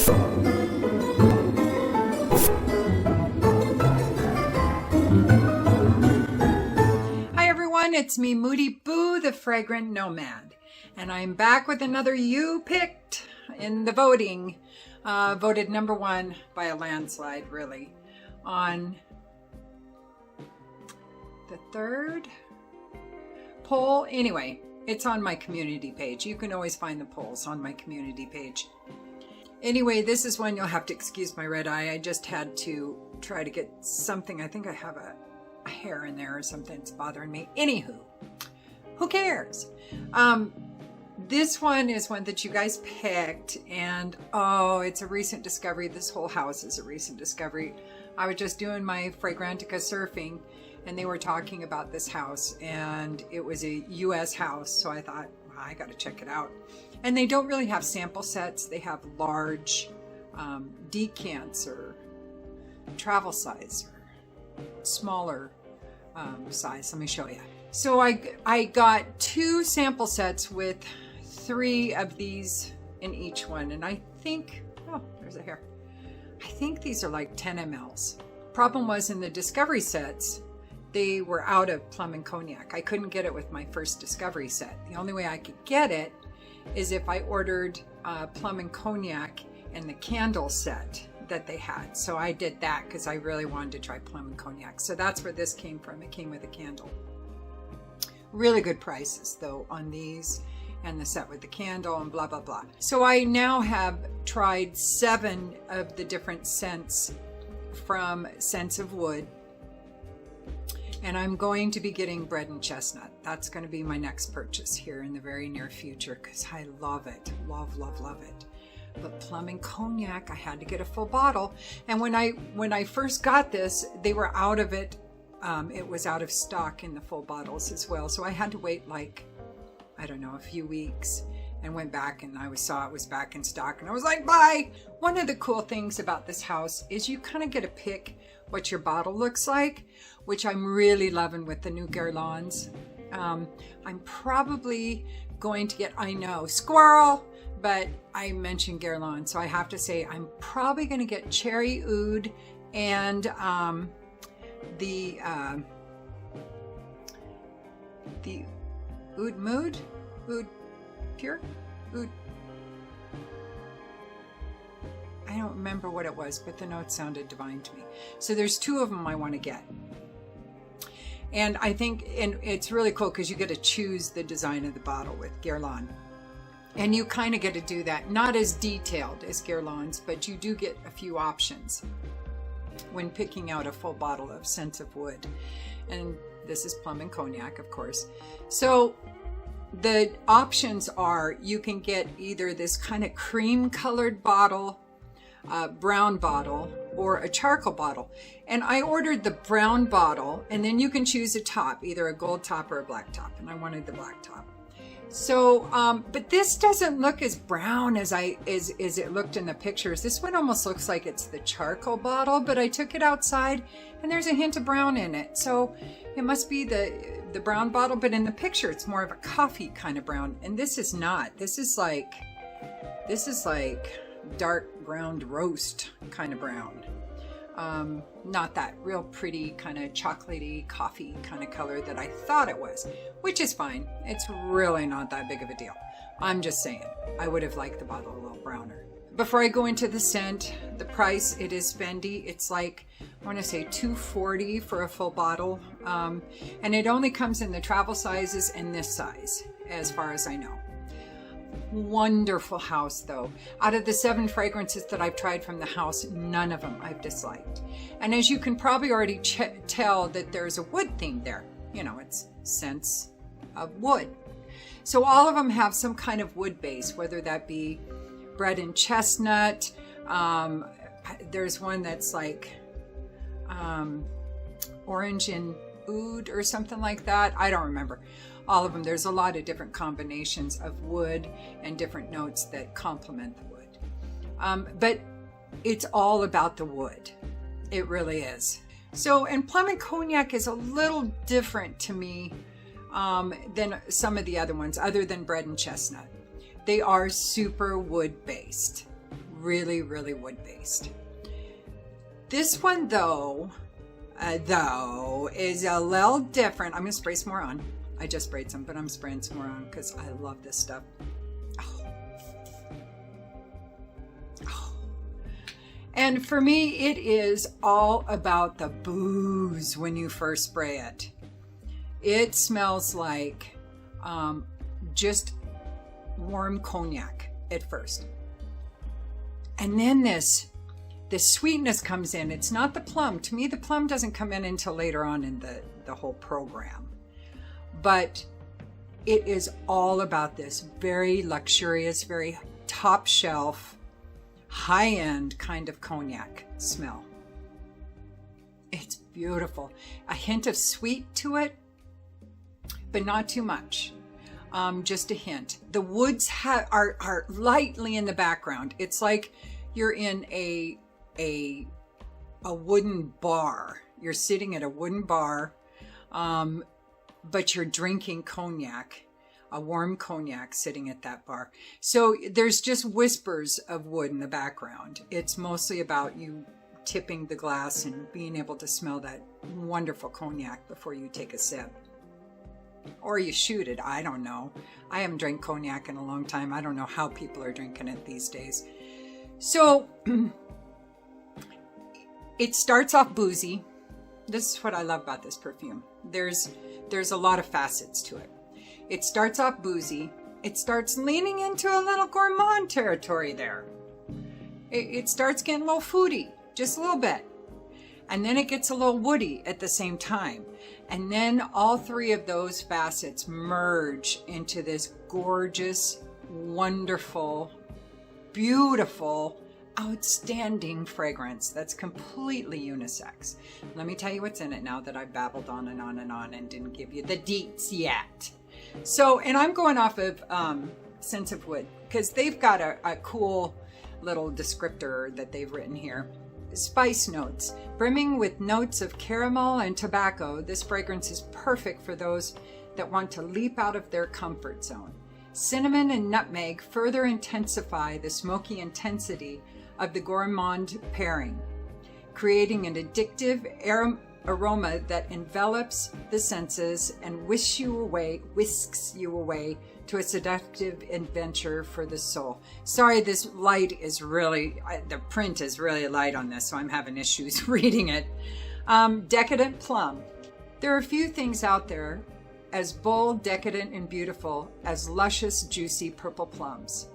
Hi everyone, it's me, Moody Boo, the Fragrant Nomad, and I'm back with another You Picked in the voting. Voted number one by a landslide, really, on the third poll. Anyway, it's on my community page. You can always find the polls on my community page. Anyway, this is one you'll have to excuse my red eye. I just had to try to get something. I think I have a hair in there or something that's bothering me. Anywho, who cares? This one is one that you guys picked, and oh, it's a recent discovery. This whole house is a recent discovery. I was just doing my Fragrantica surfing, and they were talking about this house, and it was a US house, so I thought, well, I gotta check it out. And they don't really have sample sets. They have large decants or travel size or smaller size. Let me show you. So I got 2 sample sets with 3 of these in each one, and I think, oh, there's a hair. I think these are like 10 mLs. Problem was, in the discovery sets, they were out of Plum and Cognac. I couldn't get it with my first discovery set. The only way I could get it is if I ordered Plum and Cognac and the candle set that they had. So I did that because I really wanted to try Plum and Cognac. So that's where this came from. It came with a candle. Really good prices though on these, and the set with the candle and blah, blah, blah. So I now have tried 7 of the different scents from Scents of Wood. And I'm going to be getting Bread and Chestnut. That's going to be my next purchase here in the very near future because I love it. Love, love, love it. But Plum and Cognac, I had to get a full bottle. And when I first got this, they were out of it. It was out of stock in the full bottles as well. So I had to wait like, I don't know, a few weeks, and went back and I saw it was back in stock, and I was like, bye. One of the cool things about this house is you kind of get to pick what your bottle looks like, which I'm really loving with the new Guerlains. I'm probably going to get, I know, squirrel, but I mentioned Guerlain, so I have to say I'm probably going to get Cherry Oud and the Oud Mood? Oud Pure? Oud. I don't remember what it was, but the note sounded divine to me. So there's 2 of them I want to get. And I think, and it's really cool because you get to choose the design of the bottle with Guerlain. And you kind of get to do that. Not as detailed as Guerlain's, but you do get a few options when picking out a full bottle of Scents of Wood. And this is Plum and Cognac, of course. So the options are, you can get either this kind of cream colored bottle, brown bottle, or a charcoal bottle. And I ordered the brown bottle, and then you can choose a top, either a gold top or a black top. And I wanted the black top. So, but this doesn't look as brown as it looked in the pictures. This one almost looks like it's the charcoal bottle, but I took it outside and there's a hint of brown in it. So it must be the brown bottle, but in the picture it's more of a coffee kind of brown. And this is not. This is like dark ground roast kind of brown. Not that real pretty kind of chocolatey coffee kind of color that I thought it was, which is fine. It's really not that big of a deal. I'm just saying, I would have liked the bottle a little browner. Before I go into the scent, the price, it is spendy. It's like, I want to say $2.40 for a full bottle. And it only comes in the travel sizes and this size, as far as I know. Wonderful house though. Out of the 7 fragrances that I've tried from the house, none of them I've disliked. And as you can probably already tell that there's a wood theme there. You know, it's Scents of Wood. So all of them have some kind of wood base, whether that be bread and chestnut. There's one that's like orange and oud or something like that. I don't remember. All of them. There's a lot of different combinations of wood and different notes that complement the wood. But it's all about the wood. It really is. So, and Plum and Cognac is a little different to me than some of the other ones, other than bread and chestnut. They are super wood based. Really, really wood-based. This one, though, is a little different. I'm going to spray some more on. I just sprayed some, but I'm spraying some more on because I love this stuff. And for me, it is all about the booze when you first spray it. It smells like just warm cognac at first. And then this sweetness comes in. It's not the plum. To me, the plum doesn't come in until later on in the whole program. But it is all about this very luxurious, very top shelf, high-end kind of cognac smell. It's beautiful. A hint of sweet to it, but not too much. Just a hint. The woods are lightly in the background. It's like you're in a wooden bar. You're sitting at a wooden bar, but you're drinking cognac. A warm cognac sitting at that bar. So there's just whispers of wood in the background. It's mostly about you tipping the glass and being able to smell that wonderful cognac before you take a sip. Or you shoot it, I don't know. I haven't drank cognac in a long time. I don't know how people are drinking it these days. So it starts off boozy. This is what I love about this perfume. There's a lot of facets to it. It starts off boozy. It starts leaning into a little gourmand territory there. It starts getting a little foodie, just a little bit. And then it gets a little woody at the same time. And then all three of those facets merge into this gorgeous, wonderful, beautiful, outstanding fragrance that's completely unisex. Let me tell you what's in it now that I've babbled on and on and on and didn't give you the deets yet. So, and I'm going off of Scents of Wood because they've got a cool little descriptor that they've written here. Spice notes. Brimming with notes of caramel and tobacco, this fragrance is perfect for those that want to leap out of their comfort zone. Cinnamon and nutmeg further intensify the smoky intensity of the gourmand pairing, creating an addictive aroma that envelops the senses and whisks you away to a seductive adventure for the soul. Sorry, this light is really, the print is really light on this, so I'm having issues reading it. Decadent plum. There are few things out there as bold, decadent, and beautiful as luscious, juicy purple plums.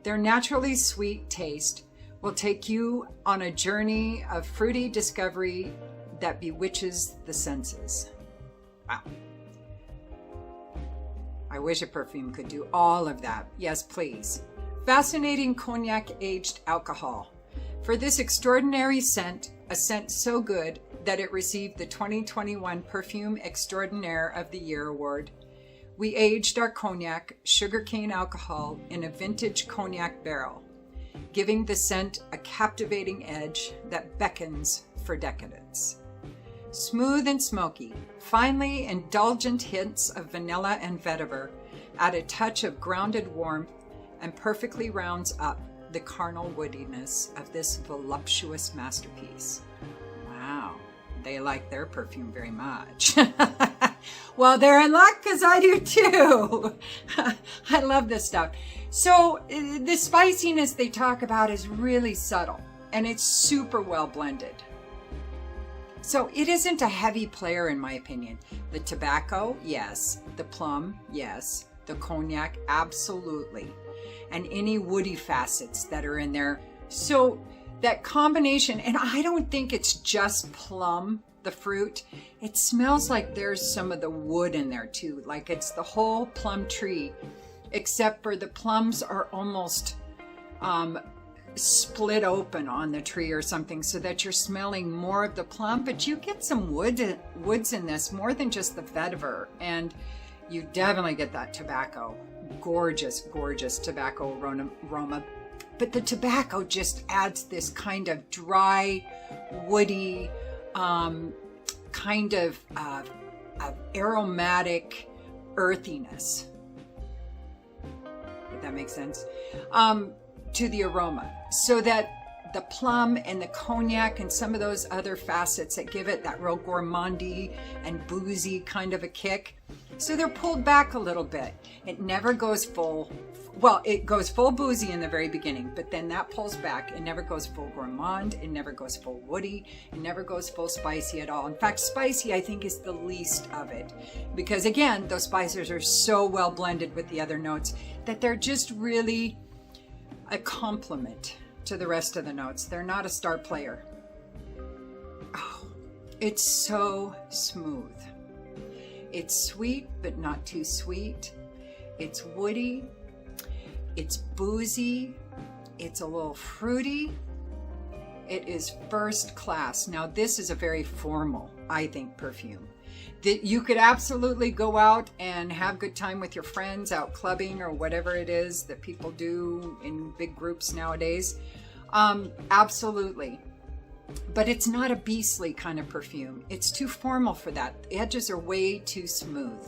Their naturally sweet taste will take you on a journey of fruity discovery that bewitches the senses. Wow. I wish a perfume could do all of that. Yes, please. Fascinating cognac-aged alcohol. For this extraordinary scent, a scent so good that it received the 2021 Perfume Extraordinaire of the Year award, we aged our cognac, sugarcane alcohol, in a vintage cognac barrel, giving the scent a captivating edge that beckons for decadence. Smooth and smoky, finely indulgent hints of vanilla and vetiver add a touch of grounded warmth and perfectly rounds up the carnal woodiness of this voluptuous masterpiece. Wow, they like their perfume very much. Well, they're in luck because I do too. I love this stuff. So the spiciness they talk about is really subtle and it's super well blended. So it isn't a heavy player in my opinion. The tobacco, yes. The plum, yes. The cognac, absolutely. And any woody facets that are in there. So that combination, and I don't think it's just plum, the fruit. It smells like there's some of the wood in there too. Like it's the whole plum tree, except for the plums are almost split open on the tree or something so that you're smelling more of the plum, but you get some woods in this more than just the vetiver, and you definitely get that tobacco. Gorgeous, gorgeous tobacco aroma. But the tobacco just adds this kind of dry, woody, kind of aromatic earthiness. If that makes sense. to the aroma, so that the plum and the cognac and some of those other facets that give it that real gourmandy and boozy kind of a kick, so they're pulled back a little bit. It never goes full. Well, it goes full boozy in the very beginning, but then that pulls back. It never goes full gourmand. It never goes full woody. It never goes full spicy at all. In fact, spicy, I think, is the least of it. Because again, those spices are so well blended with the other notes that they're just really a complement to the rest of the notes. They're not a star player. Oh, it's so smooth. It's sweet, but not too sweet. It's woody. It's boozy, it's a little fruity, it is first class. Now this is a very formal, I think, perfume. That you could absolutely go out and have good time with your friends, out clubbing or whatever it is that people do in big groups nowadays. Absolutely. But it's not a beastly kind of perfume. It's too formal for that. The edges are way too smooth.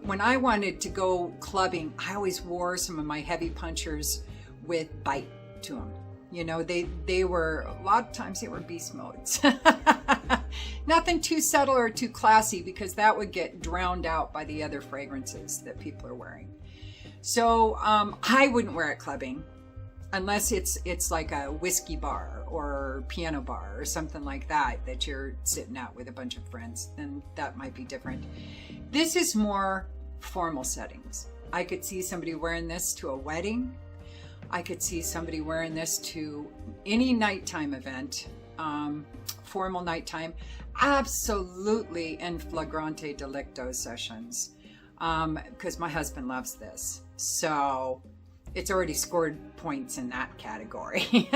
When I wanted to go clubbing, I always wore some of my heavy punchers with bite to them. You know, they were, a lot of times they were beast modes. Nothing too subtle or too classy, because that would get drowned out by the other fragrances that people are wearing. So I wouldn't wear it clubbing unless it's like a whiskey bar or piano bar or something like that you're sitting at with a bunch of friends. Then that might be different. This is more formal settings. I could see somebody wearing this to a wedding. I could see somebody wearing this to any nighttime event, formal nighttime, absolutely in flagrante delicto sessions, because my husband loves this. So it's already scored points in that category.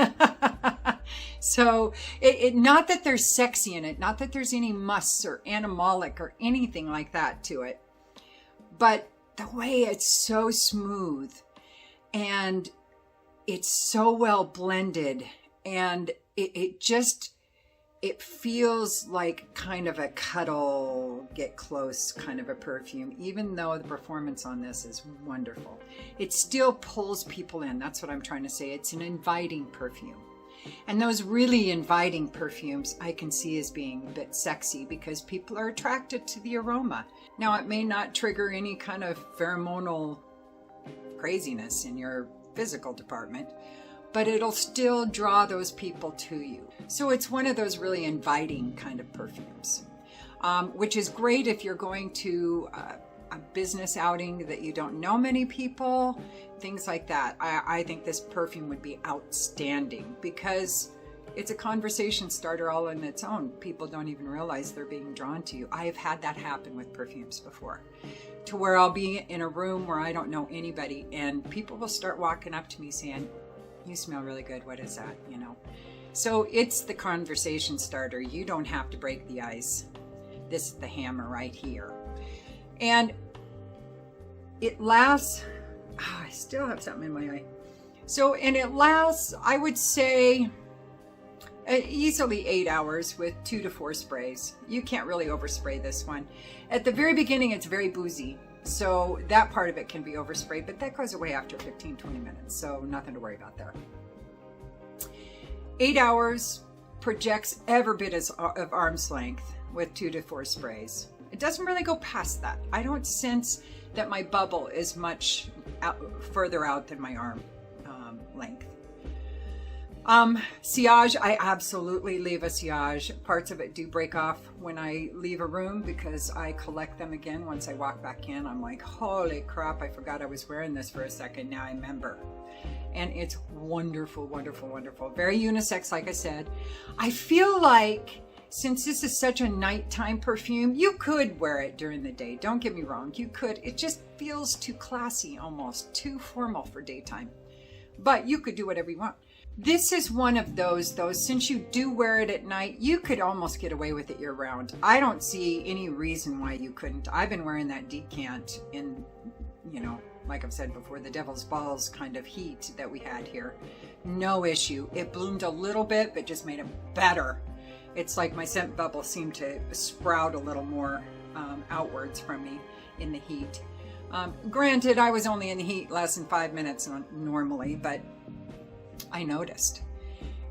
So not that there's sexy in it, not that there's any musts or animalic or anything like that to it, but the way it's so smooth and it's so well blended, and it feels like kind of a cuddle, get close kind of a perfume. Even though the performance on this is wonderful, it still pulls people in. That's what I'm trying to say. It's an inviting perfume. And those really inviting perfumes I can see as being a bit sexy, because people are attracted to the aroma. Now, it may not trigger any kind of pheromonal craziness in your physical department, but it'll still draw those people to you. So it's one of those really inviting kind of perfumes, which is great if you're going to a business outing that you don't know many people, things like that. I think this perfume would be outstanding, because it's a conversation starter all on its own. People don't even realize they're being drawn to you. I have had that happen with perfumes before, to where I'll be in a room where I don't know anybody, and people will start walking up to me saying, "You smell really good. What is that?" You know? So it's the conversation starter. You don't have to break the ice. This is the hammer right here. And it lasts, I still have something in my eye. So, and it lasts, I would say, easily 8 hours with 2 to 4 sprays. You can't really overspray this one. At the very beginning, it's very boozy. So that part of it can be oversprayed, but that goes away after 15, 20 minutes. So nothing to worry about there. 8 hours, projects every bit of arm's length with 2 to 4 sprays. It doesn't really go past that. I don't sense that my bubble is much further out than my arm length. Sillage, I absolutely leave a sillage. Parts of it do break off when I leave a room, because I collect them again once I walk back in. I'm like, holy crap, I forgot I was wearing this for a second. Now I remember. And it's wonderful, wonderful, wonderful. Very unisex, like I said. I feel like, since this is such a nighttime perfume, you could wear it during the day. Don't get me wrong, you could. It just feels too classy, almost too formal for daytime. But you could do whatever you want. This is one of those, though, since you do wear it at night, you could almost get away with it year round. I don't see any reason why you couldn't. I've been wearing that decant in, you know, like I've said before, the devil's balls kind of heat that we had here. No issue. It bloomed a little bit, but just made it better. It's like my scent bubble seemed to sprout a little more outwards from me in the heat. Granted, I was only in the heat less than 5 minutes normally, but I noticed.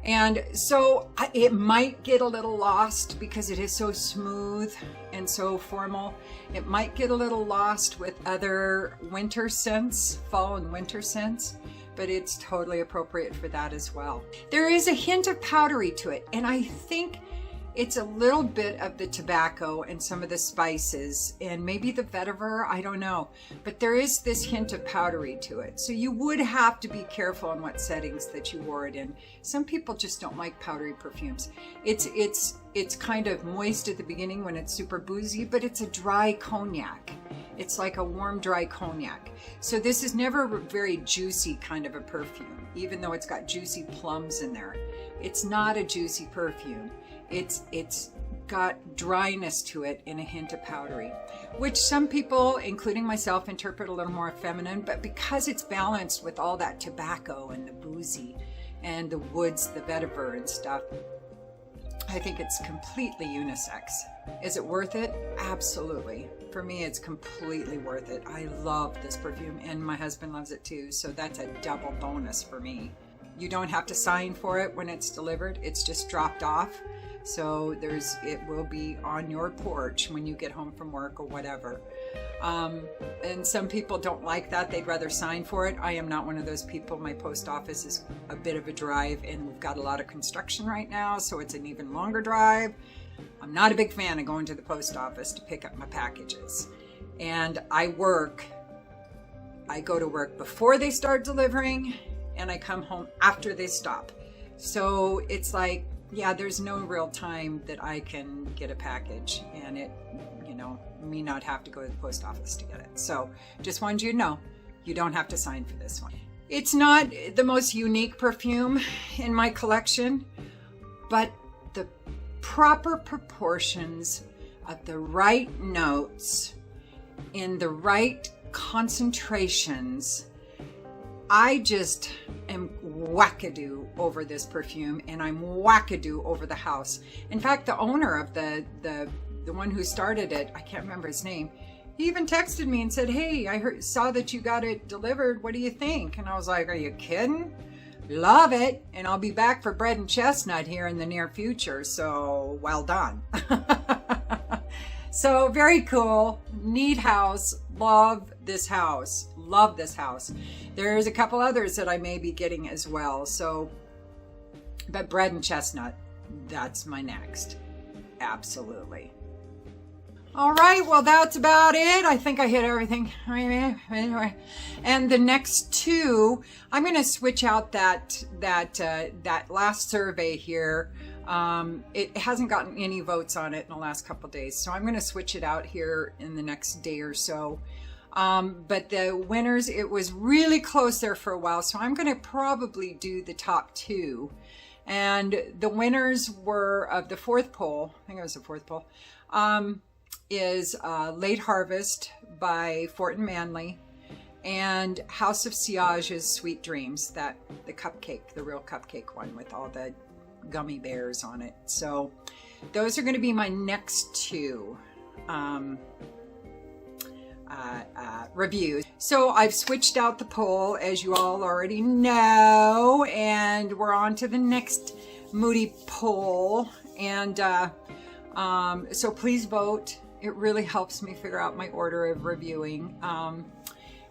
And so it might get a little lost because it is so smooth and so formal. It might get a little lost with other winter scents, fall and winter scents, but it's totally appropriate for that as well. There is a hint of powdery to it, and I think it's a little bit of the tobacco and some of the spices and maybe the vetiver, I don't know. But there is this hint of powdery to it. So you would have to be careful on what settings that you wore it in. Some people just don't like powdery perfumes. It's kind of moist at the beginning when it's super boozy, but it's a dry cognac. It's like a warm, dry cognac. So this is never a very juicy kind of a perfume, even though it's got juicy plums in there. It's not a juicy perfume. It's got dryness to it and a hint of powdery, which some people, including myself, interpret a little more feminine, but because it's balanced with all that tobacco and the boozy and the woods, the vetiver and stuff, I think it's completely unisex. Is it worth it? Absolutely. For me, it's completely worth it. I love this perfume and my husband loves it too, so that's a double bonus for me. You don't have to sign for it when it's delivered. It's just dropped off. So it will be on your porch when you get home from work or whatever. And some people don't like that. They'd rather sign for it. I am not one of those people. My post office is a bit of a drive and we've got a lot of construction right now, so it's an even longer drive. I'm not a big fan of going to the post office to pick up my packages. And I go to work before they start delivering and I come home after they stop. So it's like, yeah, there's no real time that I can get a package and it, me not have to go to the post office to get it. So just wanted you to know, you don't have to sign for this one. It's not the most unique perfume in my collection, but the proper proportions of the right notes in the right concentrations, I just am wackadoo over this perfume, and I'm wackadoo over the house. In fact, the owner of the one who started it, I can't remember his name, he even texted me and said, "Hey, saw that you got it delivered. What do you think?" And I was like, "Are you kidding? Love it, and I'll be back for bread and chestnut here in the near future, so well done." So very cool, neat house. Love this house. Love this house. There's a couple others that I may be getting as well. So, but bread and chestnut, that's my next. Absolutely. All right, well, that's about it. I think I hit everything. And the next two, I'm going to switch out that last survey here. It hasn't gotten any votes on it in the last couple days, so I'm going to switch it out here in the next day or so. But the winners, it was really close there for a while, so I'm going to probably do the top two. And the winners were of the fourth poll, I think it was the fourth poll, is Late Harvest by Fort and Manley, and House of Siage's Sweet Dreams, the cupcake, the real cupcake one with all the gummy bears on it. So those are going to be my next two reviews. So I've switched out the poll, as you all already know, and we're on to the next Moody poll. And so please vote. It really helps me figure out my order of reviewing.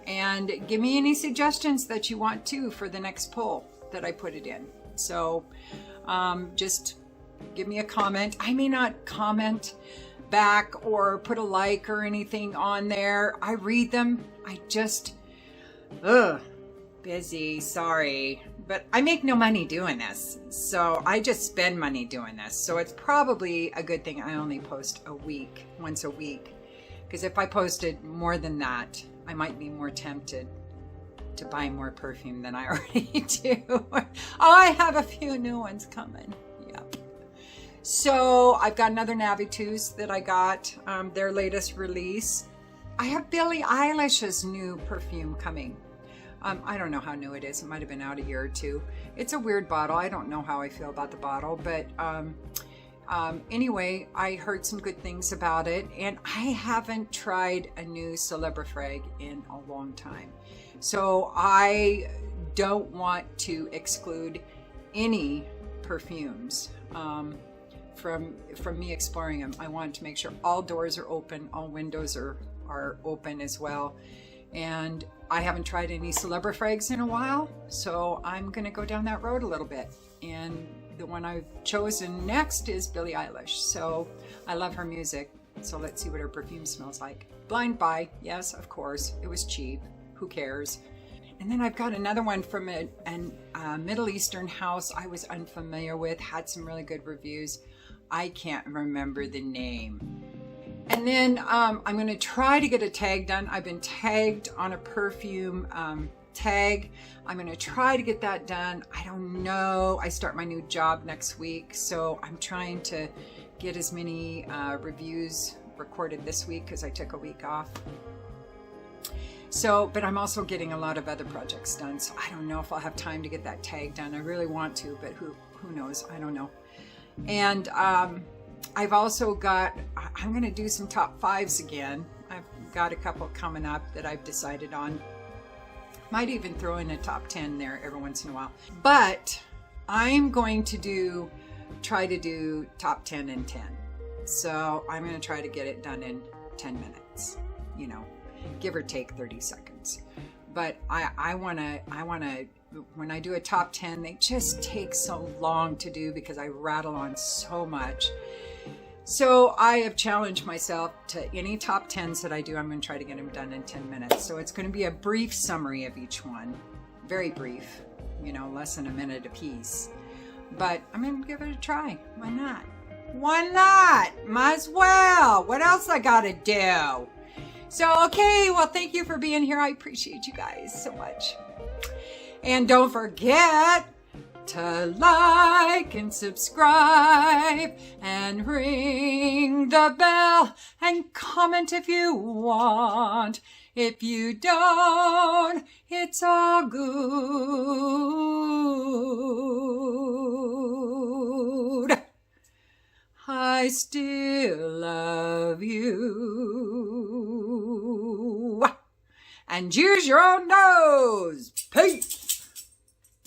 And give me any suggestions that you want to for the next poll that I put it in. So just give me a comment. I may not comment back or put a like or anything on there. I read them. I just, busy, sorry. But I make no money doing this. So I just spend money doing this. So it's probably a good thing I only post a week, once a week. Because if I posted more than that, I might be more tempted to buy more perfume than I already do. Oh, I have a few new ones coming. Yep. So I've got another Navitus that I got, their latest release. I have Billie Eilish's new perfume coming. I don't know how new it is. It might have been out a year or two. It's a weird bottle. I don't know how I feel about the bottle, but Anyway, I heard some good things about it, and I haven't tried a new Celebrifrag in a long time. So I don't want to exclude any perfumes from me exploring them. I want to make sure all doors are open, all windows are open as well. And I haven't tried any Celebrifrags in a while, so I'm going to go down that road a little bit. And the one I've chosen next is Billie Eilish. So I love her music. So let's see what her perfume smells like. Blind buy, yes, of course. It was cheap. Who cares? And then I've got another one from a Middle Eastern house I was unfamiliar with, had some really good reviews. I can't remember the name. And then I'm going to try to get a tag done. I've been tagged on a perfume tag. I'm going to try to get that done. I don't know. I start my new job next week, so I'm trying to get as many reviews recorded this week because I took a week off. So, but I'm also getting a lot of other projects done, so I don't know if I'll have time to get that tag done. I really want to, but who knows? I don't know. And I've also got, I'm going to do some top fives again. I've got a couple coming up that I've decided on. Might even throw in a top 10 there every once in a while. But I'm going to try to do top 10 in 10. So I'm going to try to get it done in 10 minutes, you know, give or take 30 seconds. But I want to, when I do a top 10, they just take so long to do because I rattle on so much. So I have challenged myself to any top 10s that I do, I'm going to try to get them done in 10 minutes. So it's going to be a brief summary of each one. Very brief, you know, less than a minute a piece. But I'm going to give it a try. Why not? Why not? Might as well. What else I got to do? So, okay, well, thank you for being here. I appreciate you guys so much. And don't forget to like and subscribe and ring the bell and comment if you want. If you don't, it's all good. I still love you. And use your own nose. Peace.